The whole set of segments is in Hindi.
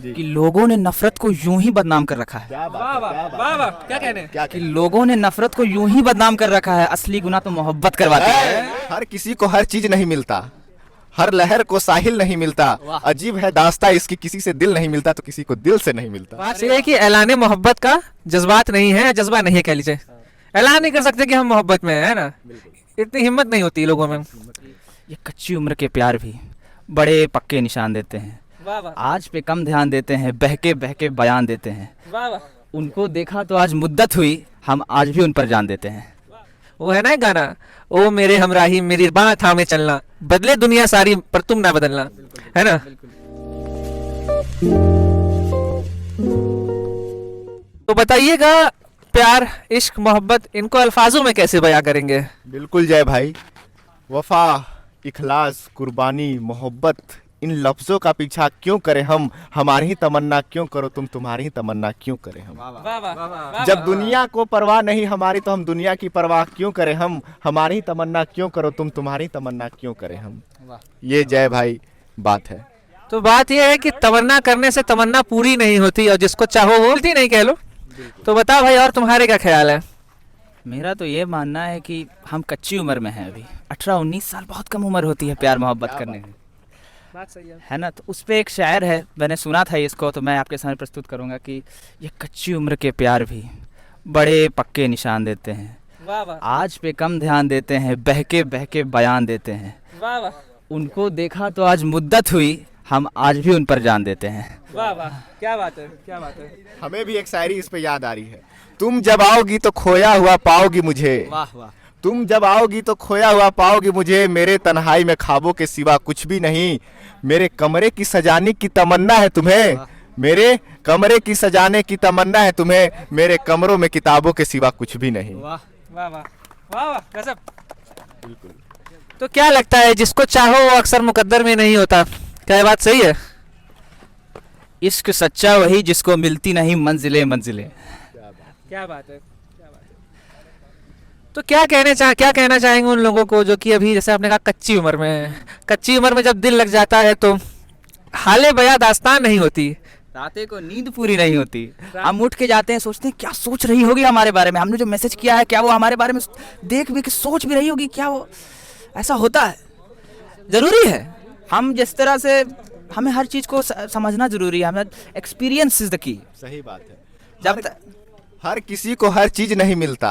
कि लोगों ने नफरत को यूं ही बदनाम कर रखा है। वाह वाह वाह वाह, क्या कहने हैं? कि लोगों ने नफरत को यूं ही बदनाम कर रखा है, असली गुनाह तो मोहब्बत करवाती है। हर किसी को हर चीज नहीं मिलता, हर लहर को साहिल नहीं मिलता, अजीब है दास्ता इसकी, किसी से दिल नहीं मिलता तो किसी को दिल से नहीं मिलता। बात ये है कि ऐलान मोहब्बत का जज्बात नहीं है, जज्बा नहीं है कह लीजिए, ऐलान नहीं कर सकते कि हम मोहब्बत में है ना, इतनी हिम्मत नहीं होती लोगों में। ये कच्ची उम्र के प्यार भी बड़े पक्के निशान देते हैं, वाह वाह आज पे कम ध्यान देते हैं, बहके बहके बयान देते हैं। वाह वाह, उनको देखा तो आज मुद्दत हुई, हम आज भी उन पर जान देते हैं। वो है ना एक गाना, ओ मेरे हमराही मेरी बाह थामे चलना, बदले दुनिया सारी पर तुम ना बदलना, है ना। तो बताइएगा प्यार, इश्क, मोहब्बत, इनको अल्फाजों में कैसे बयां करेंगे? बिल्कुल जय भाई, वफा, इखलास, कुर्बानी, मोहब्बत, इन लफ्जों का पीछा क्यों करें हम, हमारी ही तमन्ना क्यों करो तुम, तुम्हारी ही तमन्ना क्यों करें हम। वाह वाह, जब दुनिया को परवाह नहीं हमारी तो हम दुनिया की परवाह क्यों करें हम, हमारी ही तमन्ना क्यों करो तुम, तुम्हारी तमन्ना क्यों करें हम। ये जय भाई बात है। तो बात यह है कि तमन्ना करने से तमन्ना पूरी नहीं होती, और जिसको चाहो वो मिलती नहीं कह लो। तो बताओ भाई, और तुम्हारे क्या ख्याल है? मेरा तो ये मानना है कि हम कच्ची उम्र में हैं, अभी 18-19 साल बहुत कम उम्र होती है प्यार मोहब्बत करने की, बात सही है ना। तो उस पे एक शायर है, मैंने सुना था इसको, तो मैं आपके सामने प्रस्तुत करूंगा कि ये कच्ची उम्र के प्यार भी बड़े पक्के निशान देते हैं, वाह वाह आज पे कम ध्यान देते हैं, बहके बहके बयान देते हैं। वाह वाह उनको देखा तो आज मुद्दत हुई, हम आज भी उन पर जान देते हैं। वाह वाह, क्या बात है, क्या बात है। हमें भी एक शायरी इस पे याद आ रही है, तुम जब आओगी तो खोया हुआ पाओगी मुझे, वाह वाह, तुम जब आओगी तो खोया हुआ पाओगी मुझे, मेरे तन्हाई में ख्वाबों के सिवा कुछ भी नहीं, मेरे कमरे की सजाने की तमन्ना है तुम्हें, मेरे कमरे की सजाने की तमन्ना है तुम्हें, मेरे कमरों में किताबों के सिवा कुछ भी नहीं। वाह वाह वाह वाह वाह, गजब। बिल्कुल। तो क्या लगता है, जिसको चाहो वो अक्सर मुकद्दर में नहीं होता, क्या ये बात सही है? इश्क सच्चा वही जिसको मिलती नहीं मंजिले मंजिले। क्या बात है, क्या बात है। तो क्या कहना चाहेंगे उन लोगों को जो कि अभी जैसे आपने कहा कच्ची उम्र में है, कच्ची उम्र में जब दिल लग जाता है तो हाले बया दास्तान नहीं होती, रातें को नींद पूरी नहीं होती, हम उठ के जाते हैं, सोचते हैं क्या सोच रही होगी हमारे बारे में, हमने जो मैसेज किया है क्या वो हमारे बारे में देख भी के सोच भी रही होगी, क्या वो ऐसा होता है। जरूरी है हम जिस तरह से, हमें हर चीज को समझना जरूरी है, हमें एक्सपीरियंस इज द की। सही बात है। जब तक हर किसी को हर चीज नहीं मिलता,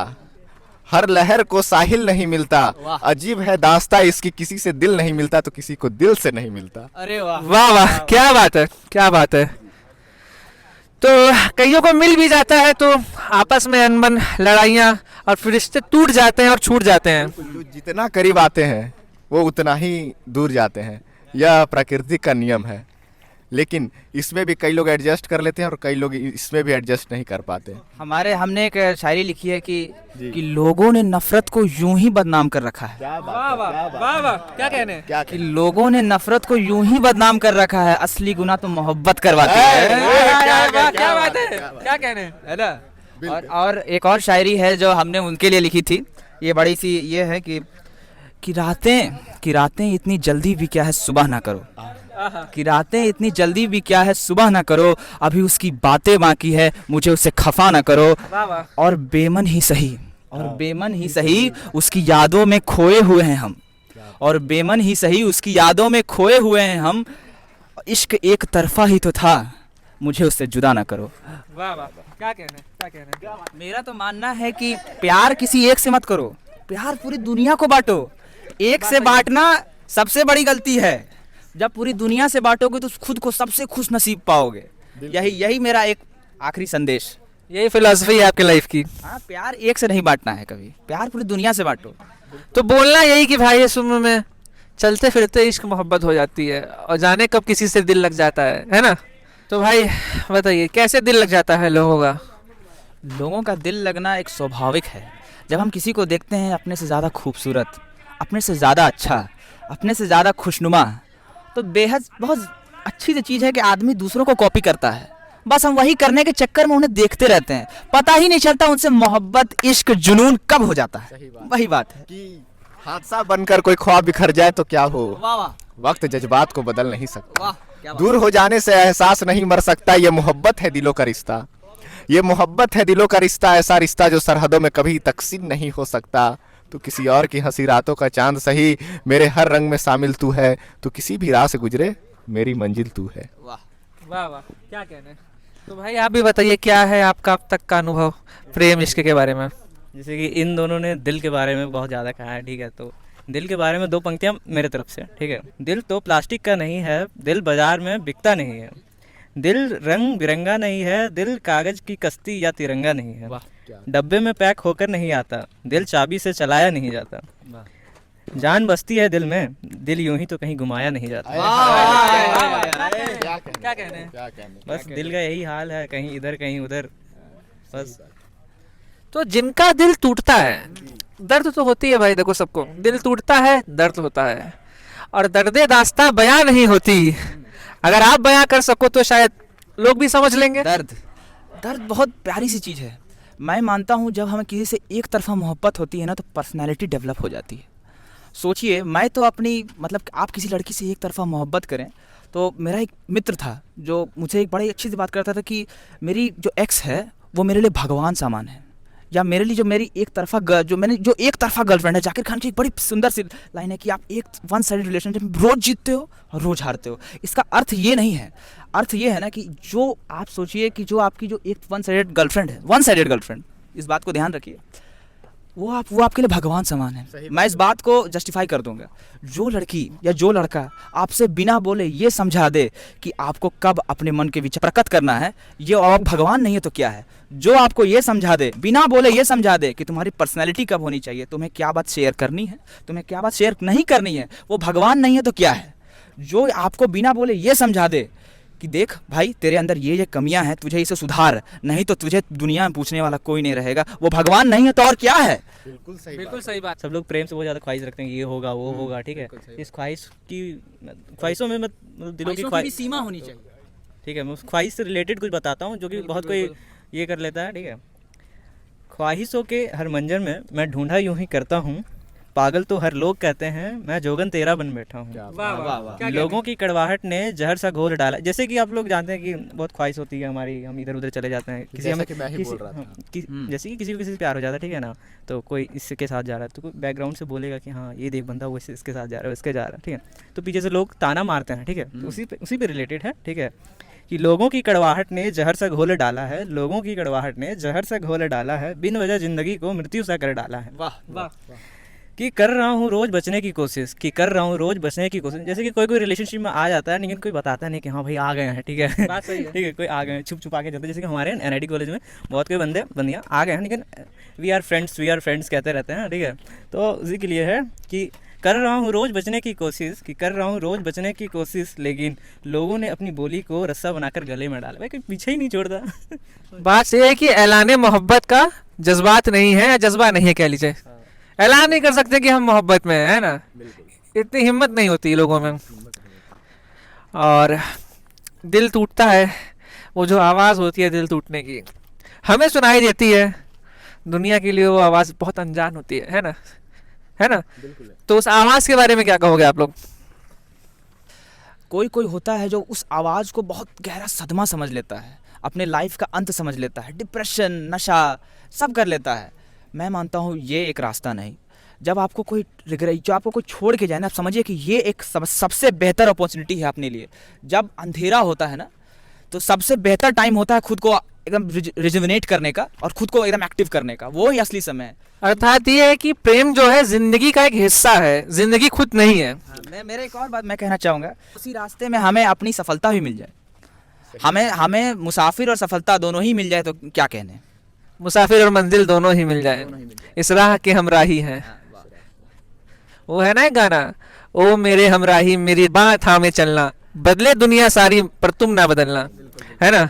हर लहर को साहिल नहीं मिलता, अजीब है दास्ता इसकी, किसी से दिल नहीं मिलता तो किसी को दिल से नहीं मिलता। अरे वाह वाह वाह, क्या बात है, क्या बात है। तो कईयों को मिल भी जाता है तो आपस में अनबन, लड़ाइयाँ, और फिर रिश्ते टूट जाते हैं और छूट जाते हैं। जो जितना करीब आते हैं वो उतना ही दूर जाते हैं, यह प्रकृति का नियम है, लेकिन इसमें भी कई लोग एडजस्ट कर लेते हैं और कई लोग इसमें भी एडजस्ट नहीं कर पाते। हमने एक शायरी लिखी है कि लोगों ने नफरत को यूं ही बदनाम कर रखा है। वाह वाह वाह वाह, क्या कहने हैं? क्या कि लोगों ने नफरत को यूं ही बदनाम कर रखा है, असली गुनाह तो मोहब्बत करवाती है। क्या बात है, क्या कहने हैं? है ना। और एक और शायरी है जो हमने उनके लिए लिखी थी, ये बड़ी सी ये है कि रातें इतनी जल्दी भी क्या है सुबह ना करो, कि रातें इतनी जल्दी भी क्या है सुबह ना करो, अभी उसकी बातें बाकी है मुझे उससे खफा ना करो, वाह वाह, और बेमन ही सही उसकी यादों में खोए हुए हैं हम, और बेमन ही सही उसकी यादों में खोए हुए हैं हम, इश्क एक तरफा ही तो था मुझे उससे जुदा ना करो। वाह वाह, क्या कहने हैं, क्या कहने हैं? मेरा तो मानना है कि प्यार किसी एक से मत करो, प्यार पूरी दुनिया को बांटो। एक से बांटना सबसे बड़ी गलती है, जब पूरी दुनिया से बांटोगे तो खुद को सबसे खुश नसीब पाओगे। यही मेरा एक आखिरी संदेश, यही फिलॉसफी है आपके लाइफ की। हाँ, प्यार एक से नहीं बांटना है कभी, प्यार पूरी दुनिया से बांटो। तो बोलना यही कि भाई इस उम्र में चलते फिरते इश्क मोहब्बत हो जाती है, और जाने कब किसी से दिल लग जाता है ना। तो भाई बताइए, कैसे दिल लग जाता है लोगों का? लोगों का दिल लगना एक स्वाभाविक है, जब हम किसी को देखते हैं अपने से ज़्यादा खूबसूरत, अपने से ज़्यादा अच्छा, अपने से ज़्यादा खुशनुमा, तो बेहद बहुत अच्छी सी चीज़ है कि आदमी दूसरों को कॉपी करता है। बस हम वही करने के चक्कर में उन्हें देखते रहते हैं, पता ही नहीं चलता उनसे मोहब्बत, इश्क, जुनून कब हो जाता है। वही बात है कि हादसा बनकर कोई ख्वाब बिखर जाए तो क्या हो, वाह वाह वक्त जज्बात को बदल नहीं सकता। वाह, दूर हो जाने से एहसास नहीं मर सकता, ये मोहब्बत है दिलों का रिश्ता, ये मोहब्बत है दिलों का रिश्ता, ऐसा रिश्ता जो सरहदों में कभी तकसीम नहीं हो सकता। तू किसी और की हंसी रातों का चांद सही, मेरे हर रंग में शामिल तू है, तू किसी भी राह से गुजरे मेरी मंजिल तू है। वाह, वाह वाह, क्या कहना है। तो भाई आप भी बताइए, क्या है आपका अब तक का अनुभव प्रेम इश्क के बारे में। जैसे कि इन दोनों ने दिल के बारे में बहुत ज़्यादा कहा है, ठीक है, तो दिल के बारे में 2 पंक्तियाँ मेरे तरफ से, ठीक है। दिल तो प्लास्टिक का नहीं है, दिल बाजार में बिकता नहीं है, दिल रंग बिरंगा नहीं है, दिल कागज की कश्ती या तिरंगा नहीं है, डब्बे में पैक होकर नहीं आता, दिल चाबी से चलाया नहीं जाता, जान बसती है दिल में, दिल यूं ही तो कहीं घुमाया नहीं जाता। क्या कहने हैं। बस दिल का यही हाल है, कहीं इधर कहीं उधर, बस। तो जिनका दिल टूटता है, दर्द तो होती है भाई, देखो सबको दिल टूटता है, दर्द होता है, और दर्दे दास्तां बयां नहीं होती। अगर आप बयां कर सको तो शायद लोग भी समझ लेंगे। दर्द दर्द बहुत प्यारी सी चीज़ है। मैं मानता हूँ जब हमें किसी से एक तरफा मोहब्बत होती है ना, तो पर्सनैलिटी डेवलप हो जाती है। सोचिए, मैं तो अपनी मतलब आप किसी लड़की से एक तरफा मोहब्बत करें, तो मेरा एक मित्र था जो मुझे एक बड़ी अच्छी सी बात करता था कि मेरी जो एक्स है वो मेरे लिए भगवान समान है, या मेरे लिए जो मेरी एक तरफा जो एक तरफा गर्लफ्रेंड है। जाकिर खान की एक बड़ी सुंदर सी लाइन है कि आप एक वन साइडेड रिलेशनशिप में रोज जीतते हो और रोज हारते हो। इसका अर्थ ये नहीं है, अर्थ ये है ना कि जो आप सोचिए कि जो आपकी जो एक वन साइडेड गर्लफ्रेंड, इस बात को ध्यान रखिए, वो आपके लिए भगवान समान है। मैं इस बात को जस्टिफाई कर दूंगा। जो लड़की या जो लड़का आपसे बिना बोले ये समझा दे कि आपको कब अपने मन के विचार प्रकट करना है, ये आप भगवान नहीं है तो क्या है। जो आपको ये समझा दे, बिना बोले ये समझा दे कि तुम्हारी पर्सनैलिटी कब होनी चाहिए, तुम्हें क्या बात शेयर करनी है, तुम्हें क्या बात शेयर नहीं करनी है, वो भगवान नहीं है तो क्या है। जो आपको बिना बोले ये समझा दे कि देख भाई तेरे अंदर ये कमियां हैं, तुझे इसे सुधार, नहीं तो तुझे दुनिया में पूछने वाला कोई नहीं रहेगा, वो भगवान नहीं है तो और क्या है। बिल्कुल सही बात। सब लोग प्रेम से बहुत ज़्यादा ख्वाहिश रखते हैं कि ये होगा वो होगा, ठीक है। इस ख्वाहिशों में मतलब दिलों की ख्वाहिश सीमा होनी चाहिए, ठीक है। मैं उस ख्वाहिश से रिलेटेड कुछ बताता हूँ जो कि बहुत कोई ये कर लेता है, ठीक है। ख्वाहिशों के हर मंजर में मैं ढूंढा यूं ही करता हूँ, पागल तो हर लोग कहते हैं, मैं जोगन तेरा बन बैठा हूँ। लोगों की कड़वाहट ने जहर सा घोल डाला। जैसे कि आप लोग जानते हैं कि बहुत ख्वाहिश होती है हमारी, हम इधर उधर चले जाते हैं, किसी हमें जैसे कि किसी से प्यार हो जाता है, ठीक है ना, तो कोई इसके साथ जा रहा है तो कोई बैकग्राउंड से बोलेगा कि हाँ ये देख बंदा वो इसके साथ जा रहा है, इसके जा रहा है, ठीक है। तो पीछे से लोग ताना मारते हैं, ठीक है, तो उसी पे रिलेटेड है, ठीक है, कि लोगों की कड़वाहट ने जहर सा घोल डाला है, लोगों की कड़वाहट ने जहर सा घोल डाला है, बिन वजह जिंदगी को मृत्यु सा कर डाला है। वाह वाह। कि कर रहा हूँ रोज बचने की कोशिश, जैसे कि कोई रिलेशनशिप में आ जाता है लेकिन कोई बताता नहीं कि हाँ भाई आ गए हैं, ठीक है, बात सही है, ठीक है, कोई आ गए हैं, छुप छुपा के चलते। जैसे कि हमारे NIT कॉलेज में बहुत कोई बंदियाँ आ गए हैं लेकिन वी आर फ्रेंड्स कहते रहते हैं, ठीक है। तो उसी के लिए है कि कर रहा हूँ रोज बचने की कोशिश, लेकिन लोगों ने अपनी बोली को रस्सा बनाकर गले में डाला। भाई कोई पीछे ही नहीं छोड़ता। बात ये है कि ऐलाने मोहब्बत का जज्बात नहीं है, जज्बा नहीं है कह लीजिए, ऐलान नहीं कर सकते कि हम मोहब्बत में है ना, इतनी हिम्मत नहीं होती लोगों में। और दिल टूटता है, वो जो आवाज़ होती है दिल टूटने की हमें सुनाई देती है, दुनिया के लिए वो आवाज़ बहुत अनजान होती है ना, है ना। तो उस आवाज़ के बारे में क्या कहोगे आप लोग। कोई होता है जो उस आवाज़ को बहुत गहरा सदमा समझ लेता है, अपने लाइफ का अंत समझ लेता है, डिप्रेशन नशा सब कर लेता है। मैं मानता हूँ ये एक रास्ता नहीं। जब आपको जो आपको कोई छोड़ के जाए ना, आप समझिए कि ये एक सबसे बेहतर अपॉर्चुनिटी है अपने लिए। जब अंधेरा होता है ना, तो सबसे बेहतर टाइम होता है खुद को एकदम रिजुविनेट करने का और खुद को एकदम एक्टिव करने का, वो ही असली समय है। अर्थात ये है कि प्रेम जो है जिंदगी का एक हिस्सा है, जिंदगी खुद नहीं है। मेरे एक और बात मैं कहना चाहूँगा, उसी रास्ते में हमें अपनी सफलता भी मिल जाए, हमें मुसाफिर और सफलता दोनों ही मिल जाए तो क्या कहने, मुसाफिर और मंजिल दोनों ही मिल जाए, इस राह के हमराही हैं। वो है ना एक गाना, ओ मेरे हमराही मेरी बात थामे चलना, बदले दुनिया सारी पर तुम ना बदलना, है ना।